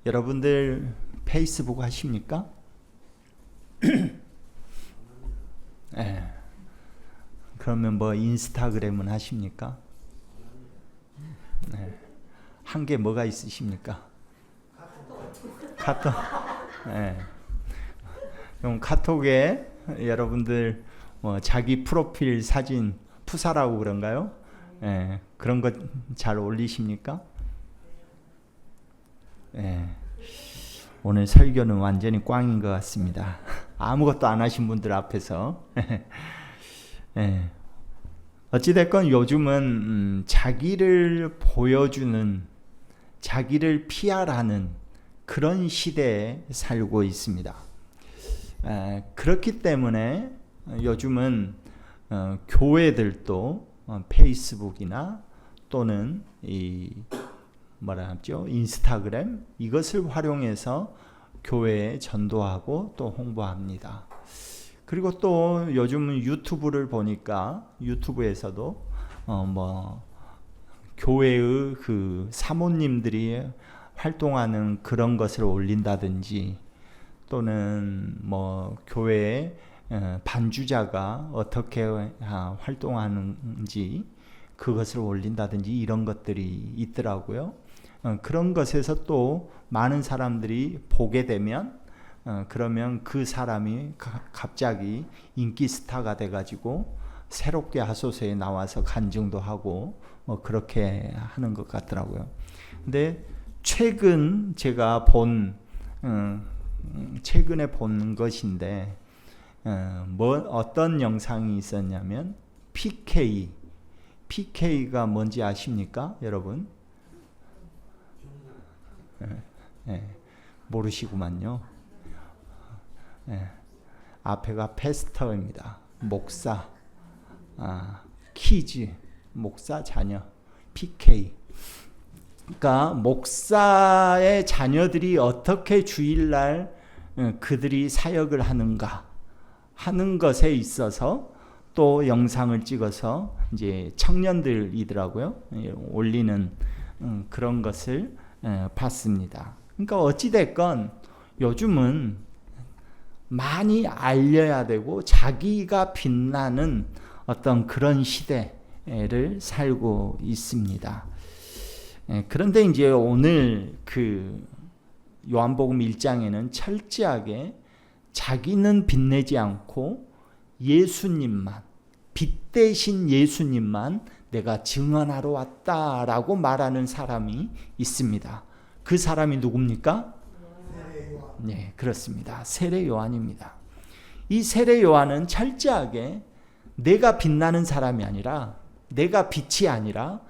여러분들 페이스북 하십니까? 네. 그러면 뭐 인스타그램은 하십니까? 네. 한 게 뭐가 있으십니까? 카톡. 네. 그럼 카톡에 여러분들 뭐 자기 프로필 사진 푸사라고 그런가요? 네. 그런 것 잘 올리십니까? 네. 오늘 설교는 완전히 꽝인 것 같습니다. 아무것도 안 하신 분들 앞에서. 네. 어찌됐건 요즘은 자기를 보여주는, 자기를 PR하는 그런 시대에 살고 있습니다. 그렇기 때문에 요즘은 교회들도 페이스북이나 또는 인스타그램 이것을 활용해서 교회에 전도하고 또 홍보합니다. 그리고 또 요즘은 유튜브를 보니까 유튜브에서도 교회의 그 사모님들이 활동하는 그런 것을 올린다든지 또는 교회의 반주자가 어떻게 활동하는지 그것을 올린다든지 이런 것들이 있더라고요. 그런 것에서 또 많은 사람들이 보게 되면 그러면 그 사람이 갑자기 인기 스타가 돼가지고 새롭게 하소서에 나와서 간증도 하고 그렇게 하는 것 같더라고요. 근데 최근 제가 최근에 본 것인데 어떤 영상이 있었냐면 PK가 뭔지 아십니까, 여러분? 모르시구만요. 앞에가 패스터입니다. 목사, 키즈, 목사 자녀, PK. 그러니까 목사의 자녀들이 어떻게 주일날 그들이 사역을 하는가 하는 것에 있어서 또 영상을 찍어서 이제 청년들이더라고요. 올리는 그런 것을 봤습니다. 그러니까 어찌됐건 요즘은 많이 알려야 되고 자기가 빛나는 어떤 그런 시대를 살고 있습니다. 그런데 이제 오늘 그 요한복음 1장에는 철저하게 자기는 빛내지 않고 예수님만, 빛 대신 예수님만 내가 증언하러 왔다라고 말하는 사람이 있습니다. 그 사람이 누굽니까? 네, 그렇습니다. 세례 요한입니다. 이 세례 요한은 철저하게 내가 빛나는 사람이 아니라, 내가 빛이 아니라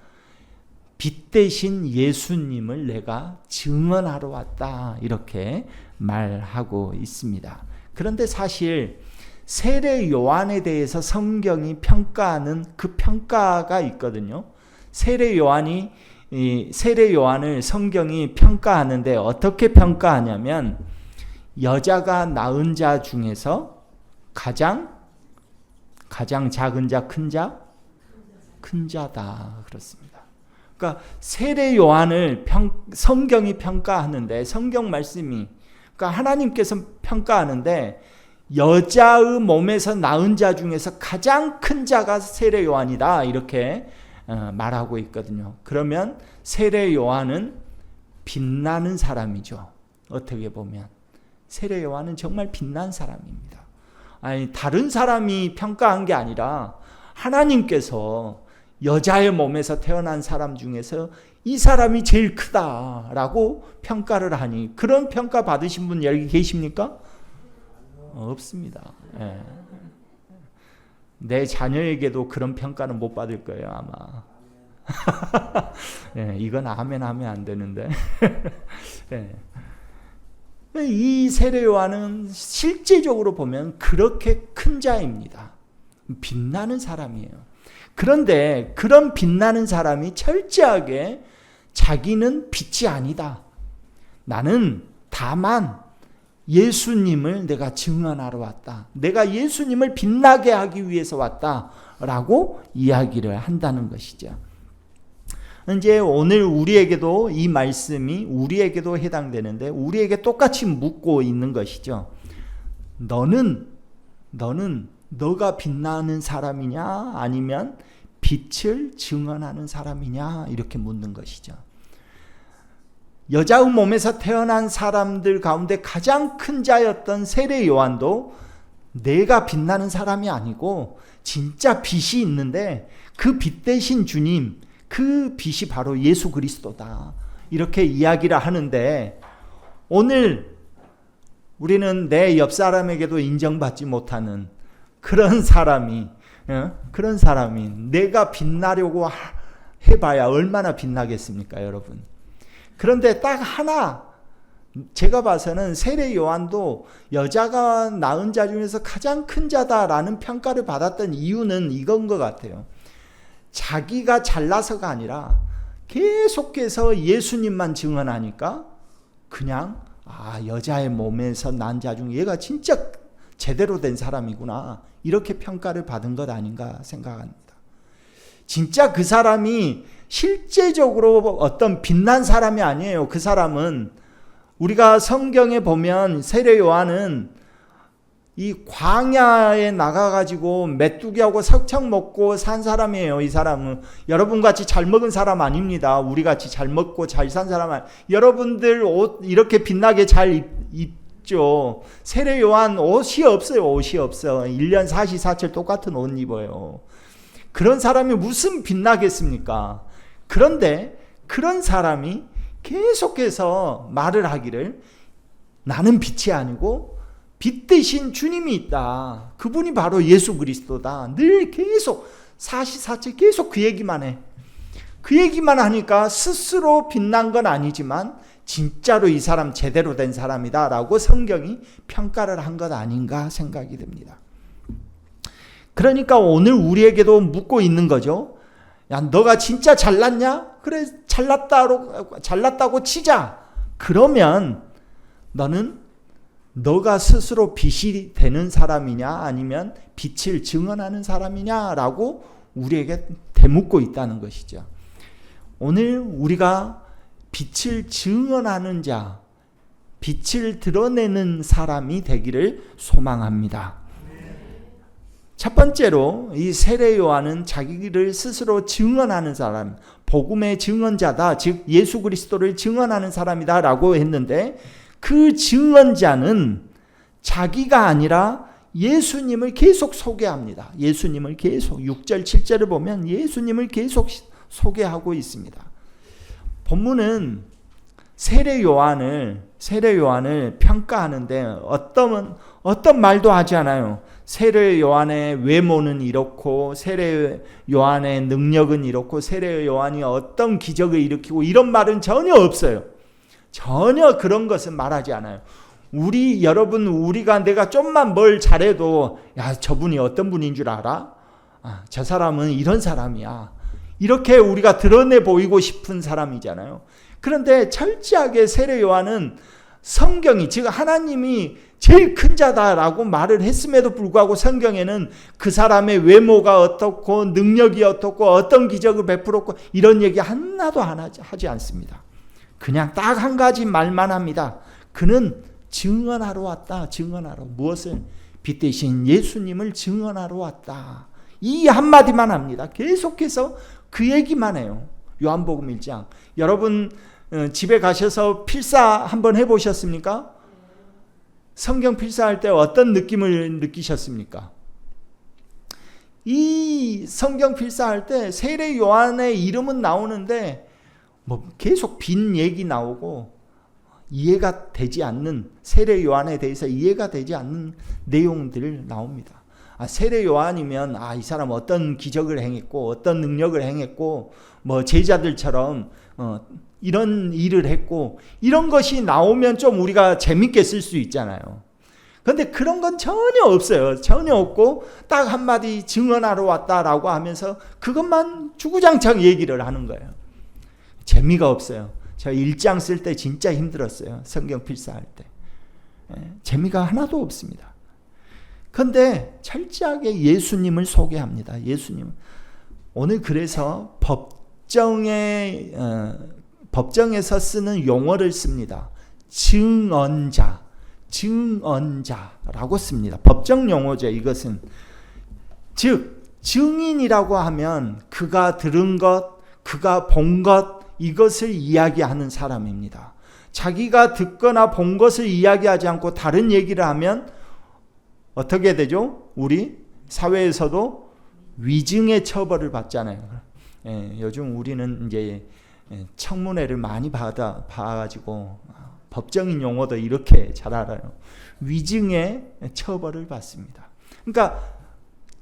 빛 대신 예수님을 내가 증언하러 왔다 이렇게 말하고 있습니다. 그런데 사실 세례 요한에 대해서 성경이 평가하는 그 평가가 있거든요. 세례 요한을 성경이 평가하는데 어떻게 평가하냐면 여자가 낳은 자 중에서 가장 작은 자, 큰 자다 그렇습니다. 그러니까 세례 요한을 성경이 평가하는데 성경 말씀이 그러니까 하나님께서 평가하는데 여자의 몸에서 낳은 자 중에서 가장 큰 자가 세례 요한이다 이렇게 말하고 있거든요. 그러면 세례 요한은 빛나는 사람이죠. 어떻게 보면 세례 요한은 정말 빛난 사람입니다. 아니 다른 사람이 평가한 게 아니라 하나님께서 여자의 몸에서 태어난 사람 중에서 이 사람이 제일 크다라고 평가를 하니 그런 평가 받으신 분 여기 계십니까? 없습니다. 내 자녀에게도 그런 평가는 못 받을 거예요 아마. 이건 아멘 하면 안 되는데. 이 세례 요한은 실제적으로 보면 그렇게 큰 자입니다. 빛나는 사람이에요. 그런데 그런 빛나는 사람이 철저하게 자기는 빛이 아니다. 나는 다만 예수님을 내가 증언하러 왔다. 내가 예수님을 빛나게 하기 위해서 왔다라고 이야기를 한다는 것이죠. 이제 오늘 우리에게도 이 말씀이 우리에게도 해당되는데 우리에게 똑같이 묻고 있는 것이죠. 너가 빛나는 사람이냐 아니면 빛을 증언하는 사람이냐 이렇게 묻는 것이죠. 여자의 몸에서 태어난 사람들 가운데 가장 큰 자였던 세례 요한도 내가 빛나는 사람이 아니고 진짜 빛이 있는데 그 빛 대신 주님, 그 빛이 바로 예수 그리스도다 이렇게 이야기를 하는데 오늘 우리는 내 옆 사람에게도 인정받지 못하는 그런 사람이 내가 빛나려고 해봐야 얼마나 빛나겠습니까, 여러분? 그런데 딱 하나, 제가 봐서는 세례 요한도 여자가 낳은 자 중에서 가장 큰 자다라는 평가를 받았던 이유는 이건 것 같아요. 자기가 잘나서가 아니라 계속해서 예수님만 증언하니까 그냥 여자의 몸에서 난 자 중 얘가 진짜 제대로 된 사람이구나 이렇게 평가를 받은 것 아닌가 생각합니다. 진짜 그 사람이 실제적으로 어떤 빛난 사람이 아니에요. 그 사람은 우리가 성경에 보면 세례 요한은 이 광야에 나가가지고 메뚜기하고 석청 먹고 산 사람이에요. 이 사람은 여러분같이 잘 먹은 사람 아닙니다. 우리같이 잘 먹고 잘 산 사람 아니에요. 여러분들 옷 이렇게 빛나게 잘 입죠. 세례 요한 옷이 없어요. 옷이 없어. 1년 44철 똑같은 옷 입어요. 그런 사람이 무슨 빛나겠습니까? 그런데 그런 사람이 계속해서 말을 하기를 나는 빛이 아니고 빛 대신 주님이 있다. 그분이 바로 예수 그리스도다. 늘 계속 44절 계속 그 얘기만 해. 그 얘기만 하니까 스스로 빛난 건 아니지만 진짜로 이 사람 제대로 된 사람이다 라고 성경이 평가를 한 것 아닌가 생각이 듭니다. 그러니까 오늘 우리에게도 묻고 있는 거죠. 야, 너가 진짜 잘났냐? 그래, 잘났다고 치자. 그러면 너가 스스로 빛이 되는 사람이냐 아니면 빛을 증언하는 사람이냐라고 우리에게 되묻고 있다는 것이죠. 오늘 우리가 빛을 증언하는 자, 빛을 드러내는 사람이 되기를 소망합니다. 첫 번째로 이 세례 요한은 자기를 스스로 증언하는 사람, 복음의 증언자다, 즉 예수 그리스도를 증언하는 사람이다 라고 했는데 그 증언자는 자기가 아니라 예수님을 계속 소개합니다. 예수님을 계속 6절 7절을 보면 예수님을 계속 소개하고 있습니다. 본문은 세례 요한을 평가하는데 어떤 말도 하지 않아요. 세례 요한의 외모는 이렇고 세례 요한의 능력은 이렇고 세례 요한이 어떤 기적을 일으키고 이런 말은 전혀 없어요. 전혀 그런 것은 말하지 않아요. 우리가 내가 좀만 뭘 잘해도 야, 저분이 어떤 분인 줄 알아? 저 사람은 이런 사람이야. 이렇게 우리가 드러내 보이고 싶은 사람이잖아요. 그런데 철저하게 세례 요한은 성경이, 즉 하나님이 제일 큰 자다라고 말을 했음에도 불구하고 성경에는 그 사람의 외모가 어떻고 능력이 어떻고 어떤 기적을 베풀었고 이런 얘기 하나도 하지 않습니다. 그냥 딱 한 가지 말만 합니다. 그는 증언하러 왔다. 증언하러. 무엇을? 빛 대신 예수님을 증언하러 왔다. 이 한마디만 합니다. 계속해서 그 얘기만 해요. 요한복음 1장. 여러분 집에 가셔서 필사 한번 해보셨습니까? 성경 필사할 때 어떤 느낌을 느끼셨습니까? 이 성경 필사할 때 세례 요한의 이름은 나오는데 계속 빈 얘기 나오고 이해가 되지 않는, 세례 요한에 대해서 이해가 되지 않는 내용들 나옵니다. 세례 요한이면 이 사람 어떤 기적을 행했고 어떤 능력을 행했고 제자들처럼 이런 일을 했고 이런 것이 나오면 좀 우리가 재밌게 쓸 수 있잖아요. 그런데 그런 건 전혀 없어요. 전혀 없고 딱 한마디 증언하러 왔다라고 하면서 그것만 주구장창 얘기를 하는 거예요. 재미가 없어요. 제가 1장 쓸 때 진짜 힘들었어요. 성경 필사할 때. 재미가 하나도 없습니다. 그런데 철저하게 예수님을 소개합니다. 예수님. 오늘 그래서 법정에서 쓰는 용어를 씁니다. 증언자라고 씁니다. 법정 용어죠. 이것은 즉 증인이라고 하면 그가 들은 것, 그가 본 것, 이것을 이야기하는 사람입니다. 자기가 듣거나 본 것을 이야기하지 않고 다른 얘기를 하면 어떻게 되죠? 우리 사회에서도 위증의 처벌을 받잖아요. 요즘 우리는 이제 청문회를 많이 봐가지고 법정인 용어도 이렇게 잘 알아요. 위증의 처벌을 받습니다. 그러니까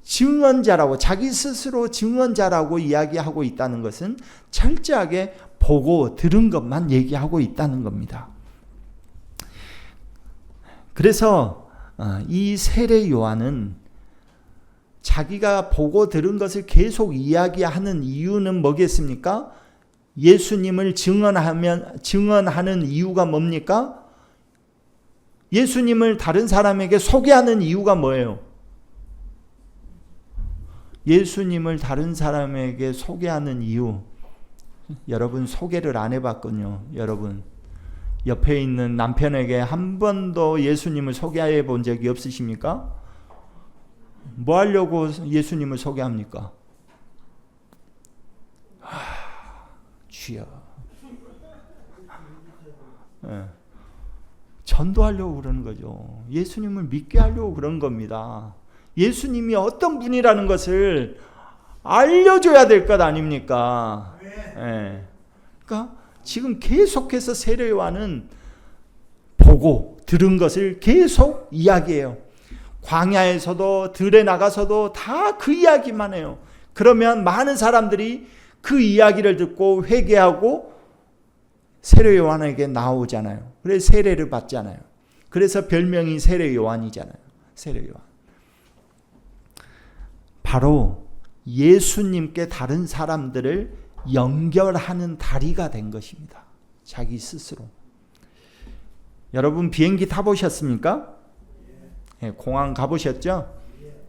증언자라고, 자기 스스로 증언자라고 이야기하고 있다는 것은 철저하게 보고 들은 것만 얘기하고 있다는 겁니다. 그래서 이 세례 요한은 자기가 보고 들은 것을 계속 이야기하는 이유는 뭐겠습니까? 예수님을 증언하는 이유가 뭡니까? 예수님을 다른 사람에게 소개하는 이유가 뭐예요? 예수님을 다른 사람에게 소개하는 이유. 여러분 소개를 안 해봤군요. 여러분 옆에 있는 남편에게 한 번도 예수님을 소개해 본 적이 없으십니까? 뭐 하려고 예수님을 소개합니까? 주여. 전도하려고 그러는 거죠. 예수님을 믿게 하려고 그런 겁니다. 예수님이 어떤 분이라는 것을 알려줘야 될 것 아닙니까? 그러니까 지금 계속해서 세례 요한은 보고 들은 것을 계속 이야기해요. 광야에서도 들에 나가서도 다 그 이야기만 해요. 그러면 많은 사람들이 그 이야기를 듣고 회개하고 세례 요한에게 나오잖아요. 그래서 세례를 받잖아요. 그래서 별명이 세례 요한이잖아요. 세례 요한. 바로 예수님께 다른 사람들을 연결하는 다리가 된 것입니다. 자기 스스로. 여러분 비행기 타보셨습니까? 네, 공항 가보셨죠?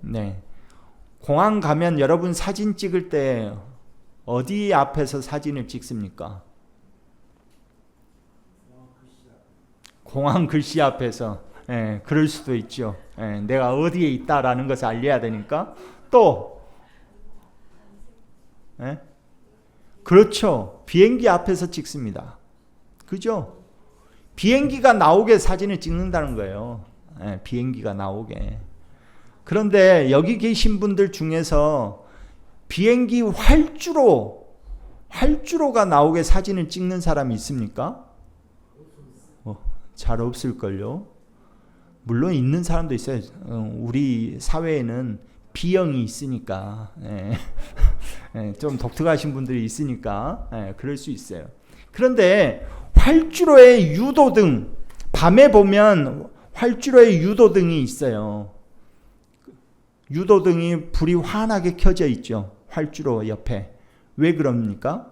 네. 공항 가면 여러분 사진 찍을 때 어디 앞에서 사진을 찍습니까? 공항 글씨 앞에서. 네, 그럴 수도 있죠. 네, 내가 어디에 있다라는 것을 알려야 되니까. 또 그렇죠. 비행기 앞에서 찍습니다. 그죠? 비행기가 나오게 사진을 찍는다는 거예요. 비행기가 나오게. 그런데 여기 계신 분들 중에서 비행기 활주로가 나오게 사진을 찍는 사람이 있습니까? 잘 없을걸요. 물론 있는 사람도 있어요. 우리 사회에는 B형이 있으니까 좀 독특하신 분들이 있으니까 그럴 수 있어요. 그런데 활주로에 유도등, 밤에 보면 활주로에 유도등이 있어요. 유도등이 불이 환하게 켜져 있죠. 활주로 옆에. 왜 그럽니까?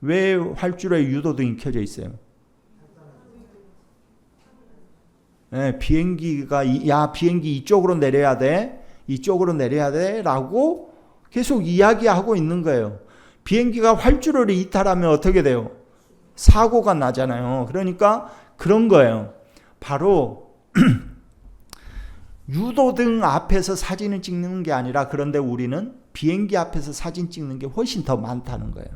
왜 활주로에 유도등이 켜져 있어요? 비행기가 야 비행기 이쪽으로 내려야 돼. 이쪽으로 내려야 돼. 라고 계속 이야기하고 있는 거예요. 비행기가 활주로를 이탈하면 어떻게 돼요? 사고가 나잖아요. 그러니까 그런 거예요. 바로 유도등 앞에서 사진을 찍는 게 아니라 그런데 우리는 비행기 앞에서 사진 찍는 게 훨씬 더 많다는 거예요.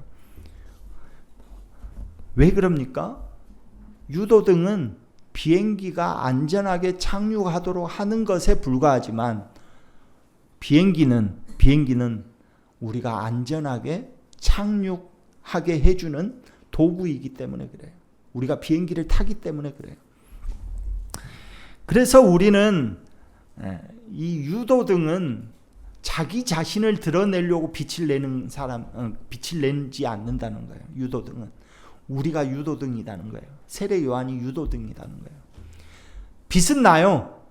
왜 그럽니까? 유도등은 비행기가 안전하게 착륙하도록 하는 것에 불과하지만 비행기는 우리가 안전하게 착륙하게 해주는 도구이기 때문에 그래요. 우리가 비행기를 타기 때문에 그래요. 그래서 우리는 이 유도등은 자기 자신을 드러내려고 빛을 내지 않는다는 거예요. 유도등은. 우리가 유도등이라는 거예요. 세례 요한이 유도등이라는 거예요. 빛은 나요.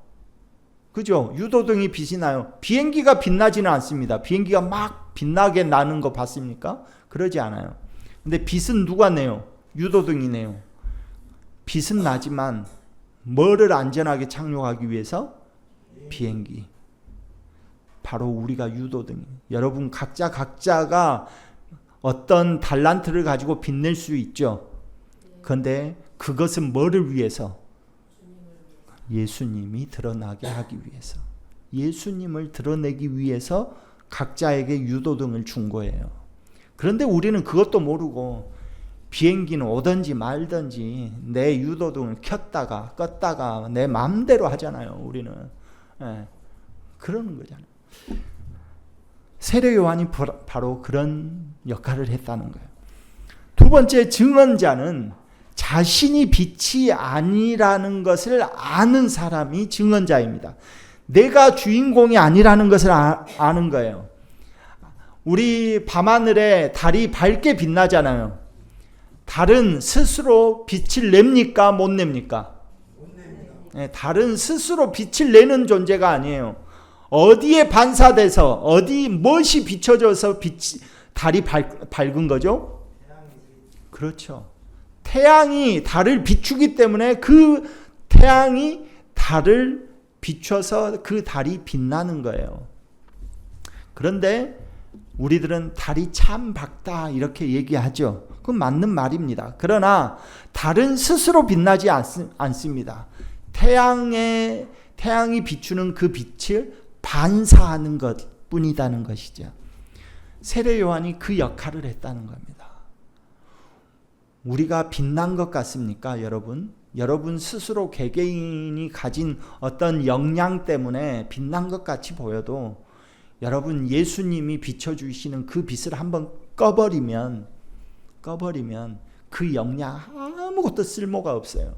그죠? 유도등이 빛이 나요. 비행기가 빛나지는 않습니다. 비행기가 막 빛나게 나는 거 봤습니까? 그러지 않아요. 근데 빛은 누가 내요? 유도등이 내요. 빛은 나지만 뭐를 안전하게 착륙하기 위해서? 비행기. 바로 우리가 유도등이. 여러분 각자가 어떤 달란트를 가지고 빛낼 수 있죠. 그런데 그것은 뭐를 위해서? 예수님이 드러나게 하기 위해서. 예수님을 드러내기 위해서 각자에게 유도등을 준 거예요. 그런데 우리는 그것도 모르고 비행기는 오든지 말든지 내 유도등을 켰다가 껐다가 내 마음대로 하잖아요. 우리는. 그러는 거잖아요. 세례 요한이 바로 그런 역할을 했다는 거예요. 두 번째, 증언자는 자신이 빛이 아니라는 것을 아는 사람이 증언자입니다. 내가 주인공이 아니라는 것을 아는 거예요. 우리 밤하늘에 달이 밝게 빛나잖아요. 달은 스스로 빛을 냅니까? 못 냅니까? 네, 달은 스스로 빛을 내는 존재가 아니에요. 어디에 반사돼서 어디 무엇이 비춰져서 달이 밝은 거죠? 그렇죠. 태양이 달을 비추기 때문에 그 태양이 달을 비춰서 그 달이 빛나는 거예요. 그런데 우리들은 달이 참 밝다 이렇게 얘기하죠. 그건 맞는 말입니다. 그러나 달은 스스로 빛나지 않습니다. 태양이 비추는 그 빛을 반사하는 것 뿐이라는 것이죠. 세례 요한이 그 역할을 했다는 겁니다. 우리가 빛난 것 같습니까, 여러분? 여러분 스스로 개개인이 가진 어떤 역량 때문에 빛난 것 같이 보여도 여러분 예수님이 비춰주시는 그 빛을 한번 꺼버리면 그 역량 아무것도 쓸모가 없어요.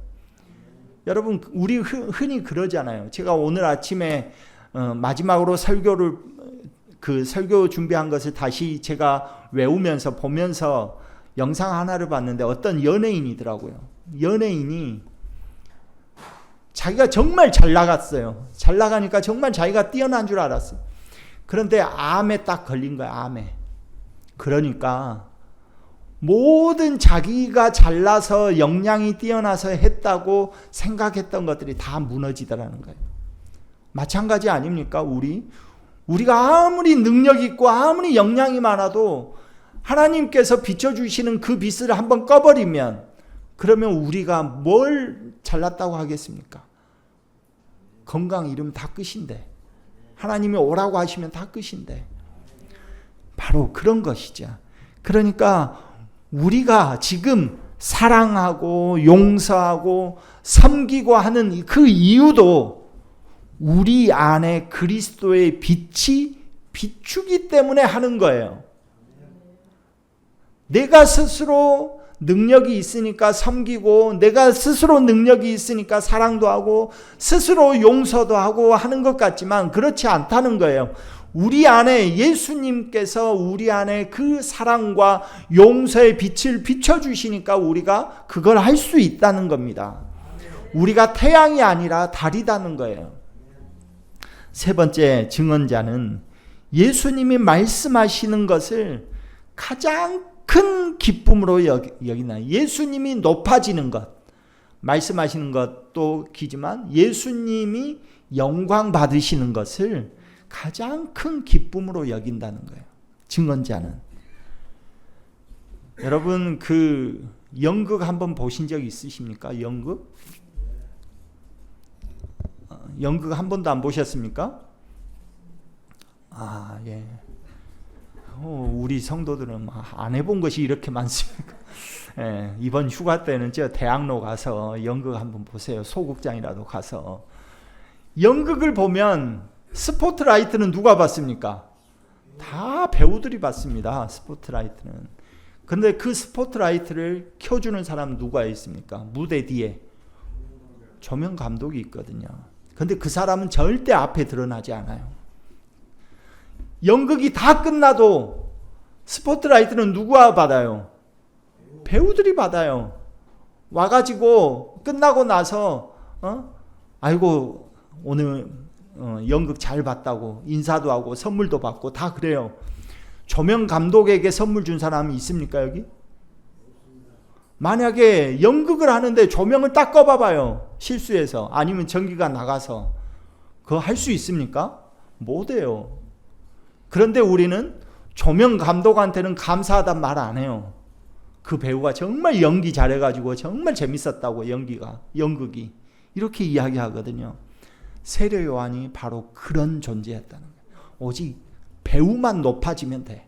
여러분 우리 흔히 그러잖아요. 제가 오늘 아침에 마지막으로 설교 준비한 것을 다시 제가 외우면서 보면서 영상 하나를 봤는데 어떤 연예인이더라고요. 연예인이 자기가 정말 잘 나갔어요. 잘 나가니까 정말 자기가 뛰어난 줄 알았어요. 그런데 암에 딱 걸린 거야. 암에. 그러니까 모든 자기가 잘나서 역량이 뛰어나서 했다고 생각했던 것들이 다 무너지더라는 거예요. 마찬가지 아닙니까? 우리가 아무리 능력 있고 아무리 역량이 많아도 하나님께서 비춰주시는 그 빛을 한번 꺼버리면 그러면 우리가 뭘 잘났다고 하겠습니까? 건강 잃으면 다 끝인데, 하나님이 오라고 하시면 다 끝인데, 바로 그런 것이죠. 그러니까 우리가 지금 사랑하고 용서하고 섬기고 하는 그 이유도 우리 안에 그리스도의 빛이 비추기 때문에 하는 거예요. 내가 스스로 능력이 있으니까 섬기고, 내가 스스로 능력이 있으니까 사랑도 하고 스스로 용서도 하고 하는 것 같지만 그렇지 않다는 거예요. 우리 안에 예수님께서 우리 안에 그 사랑과 용서의 빛을 비춰주시니까 우리가 그걸 할 수 있다는 겁니다. 우리가 태양이 아니라 달이라는 거예요. 세 번째, 증언자는 예수님이 말씀하시는 것을 가장 큰 기쁨으로 여기나, 예수님이 높아지는 것, 말씀하시는 것도 기지만 예수님이 영광 받으시는 것을 가장 큰 기쁨으로 여긴다는 거예요. 증언자는. 여러분 그 연극 한번 보신 적 있으십니까? 연극? 연극 한 번도 안 보셨습니까? 아, 예. 우리 성도들은 안 해본 것이 이렇게 많습니까? 예, 이번 휴가 때는 저 대학로 가서 연극 한번 보세요. 소극장이라도 가서. 연극을 보면 스포트라이트는 누가 받습니까? 다 배우들이 받습니다. 스포트라이트는. 근데 그 스포트라이트를 켜주는 사람은 누가 있습니까? 무대 뒤에 조명 감독이 있거든요. 근데 그 사람은 절대 앞에 드러나지 않아요. 연극이 다 끝나도 스포트라이트는 누가 받아요? 배우들이 받아요. 와가지고 끝나고 나서 아이고 오늘 연극 잘 봤다고 인사도 하고 선물도 받고 다 그래요. 조명 감독에게 선물 준 사람이 있습니까 여기? 만약에 연극을 하는데 조명을 딱 꺼봐봐요. 실수해서 아니면 전기가 나가서 그거 할 수 있습니까? 못해요. 그런데 우리는 조명 감독한테는 감사하단 말 안 해요. 그 배우가 정말 연기 잘해가지고 정말 재밌었다고 연극이 이렇게 이야기하거든요. 세례 요한이 바로 그런 존재였다는 거예요. 오직 배우만 높아지면 돼.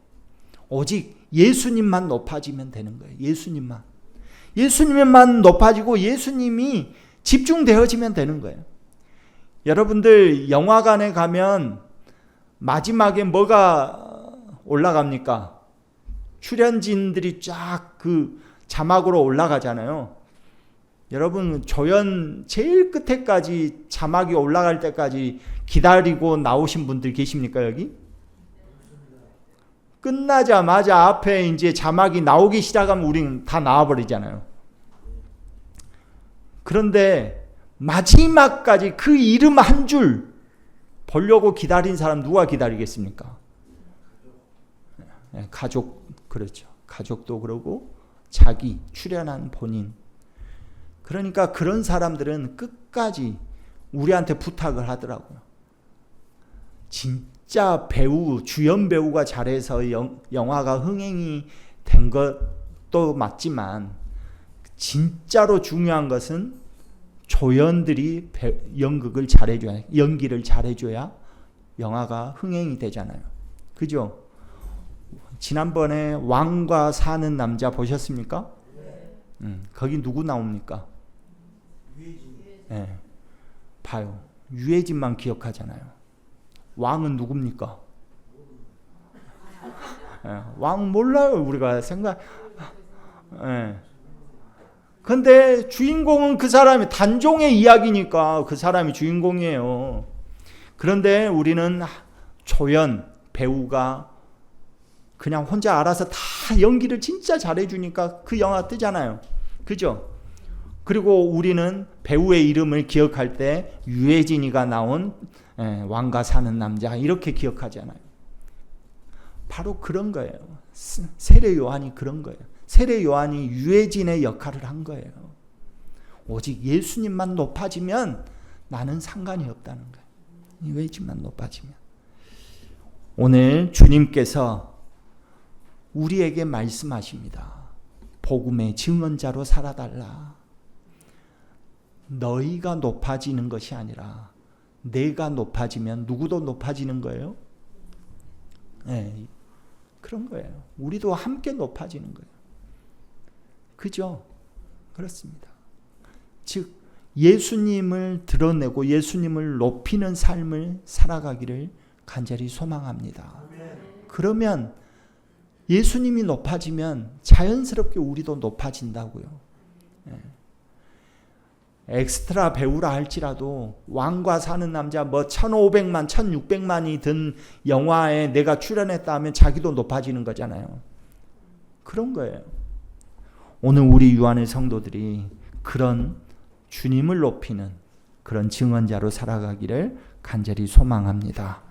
오직 예수님만 높아지면 되는 거예요. 예수님만 높아지고 예수님이 집중되어지면 되는 거예요. 여러분들 영화관에 가면 마지막에 뭐가 올라갑니까? 출연진들이 쫙 그 자막으로 올라가잖아요. 여러분 조연 제일 끝에까지 자막이 올라갈 때까지 기다리고 나오신 분들 계십니까 여기? 끝나자마자 앞에 이제 자막이 나오기 시작하면 우리는 다 나와버리잖아요. 그런데 마지막까지 그 이름 한 줄 보려고 기다린 사람 누가 기다리겠습니까? 가족, 그렇죠. 가족도 그러고 자기 출연한 본인. 그러니까 그런 사람들은 끝까지 우리한테 부탁을 하더라고요. 진짜 배우, 주연 배우가 잘해서 영화가 흥행이 된 것도 맞지만 진짜로 중요한 것은 조연들이 연기를 잘해줘야 영화가 흥행이 되잖아요. 그죠? 지난번에 왕과 사는 남자 보셨습니까? 거기 누구 나옵니까? 네. 봐요. 유해진만 기억하잖아요. 왕은 누굽니까? 네. 왕 몰라요. 우리가 네. 근데 주인공은 그 사람이 단종의 이야기니까 그 사람이 주인공이에요. 그런데 우리는 조연, 배우가 그냥 혼자 알아서 다 연기를 진짜 잘해주니까 그 영화 뜨잖아요. 그죠? 그리고 우리는 배우의 이름을 기억할 때 유해진이가 나온 왕과 사는 남자 이렇게 기억하잖아요. 바로 그런 거예요. 세례 요한이 그런 거예요. 세례 요한이 유해진의 역할을 한 거예요. 오직 예수님만 높아지면 나는 상관이 없다는 거예요. 유해진만 높아지면. 오늘 주님께서 우리에게 말씀하십니다. 복음의 증언자로 살아달라. 너희가 높아지는 것이 아니라 내가 높아지면 누구도 높아지는 거예요? 네, 그런 거예요. 우리도 함께 높아지는 거예요. 그죠? 그렇습니다. 즉 예수님을 드러내고 예수님을 높이는 삶을 살아가기를 간절히 소망합니다. 그러면 예수님이 높아지면 자연스럽게 우리도 높아진다고요. 엑스트라 배우라 할지라도 왕과 사는 남자 1500만, 1600만이 든 영화에 내가 출연했다 하면 자기도 높아지는 거잖아요. 그런 거예요. 오늘 우리 유한의 성도들이 그런 주님을 높이는 그런 증언자로 살아가기를 간절히 소망합니다.